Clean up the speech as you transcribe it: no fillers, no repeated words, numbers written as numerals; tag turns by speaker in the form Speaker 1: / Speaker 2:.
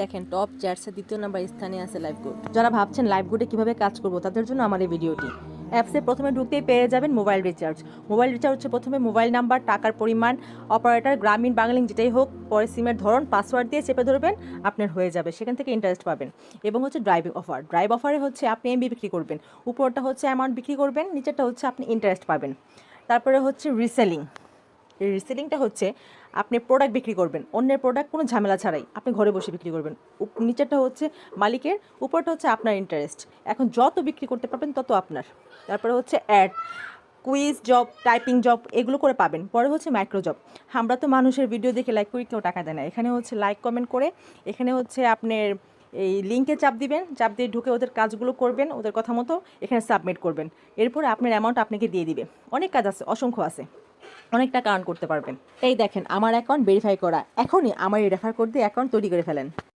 Speaker 1: দেখেন top চার্টসে 2য় number স্থানে আছে লাইভগুড। যারা ভাবছেন লাইভগুডে কিভাবে কাজ করব তাদের জন্য আমার এই ভিডিওটি। অ্যাপসে প্রথমে ঢুকতেই পেয়ে যাবেন মোবাইল রিচার্জ। মোবাইল রিচার্জ হচ্ছে প্রথমে মোবাইল নাম্বার, টাকার পরিমাণ, অপারেটর, গ্রামীণ, বাংলালিংক যেটাই হোক, পরে সিমের ধরন, পাসওয়ার্ড দিয়ে চেপে ধরবেন, আপনার হয়ে যাবে। সেখান থেকে ইন্টারেস্ট পাবেন। এবং হচ্ছে ড্রাইভিং অফার। ড্রাইভ অফারে হচ্ছে আপনি এমবি বিক্রি করবেন, উপরটা হচ্ছে অ্যামাউন্ট বিক্রি করবেন, নিচেরটা হচ্ছে আপনি ইন্টারেস্ট পাবেন। তারপরে হচ্ছে রিসেলিং। এই রিসেলিংটা হচ্ছে আপনি প্রোডাক্ট বিক্রি করবেন, অন্যের প্রোডাক্ট কোনো ঝামেলা ছাড়াই আপনি ঘরে বসে বিক্রি করবেন। নিচেরটা হচ্ছে মালিকের, উপরটা হচ্ছে আপনার ইন্টারেস্ট। এখন যত বিক্রি করতে পারবেন তত আপনার। তারপরে হচ্ছে ad, quiz job, typing job এগুলো করে পাবেন। পরে হচ্ছে মাইক্রো জব। আমরা তো মানুষের ভিডিও দেখে লাইক করি, কেউ টাকা দেয় না। এখানে হচ্ছে লাইক কমেন্ট করে, এখানে হচ্ছে আপনার এই লিঙ্কে চাপ দিবেন, চাপ দিয়ে ঢুকে ওদের কাজগুলো করবেন, ওদের কথা মতো এখানে সাবমিট করবেন। এরপরে আপনার অ্যামাউন্ট আপনাকে দিয়ে দিবে। অনেক কাজ আছে, অসংখ্য আছে, অনেক টাকা আর্ন করতে পারবেন। এই দেখেন আমার অ্যাকাউন্ট ভেরিফাই করা, এখনই আমার এই রেফার কোড দিয়ে অ্যাকাউন্ট তৈরি করে ফেলেন।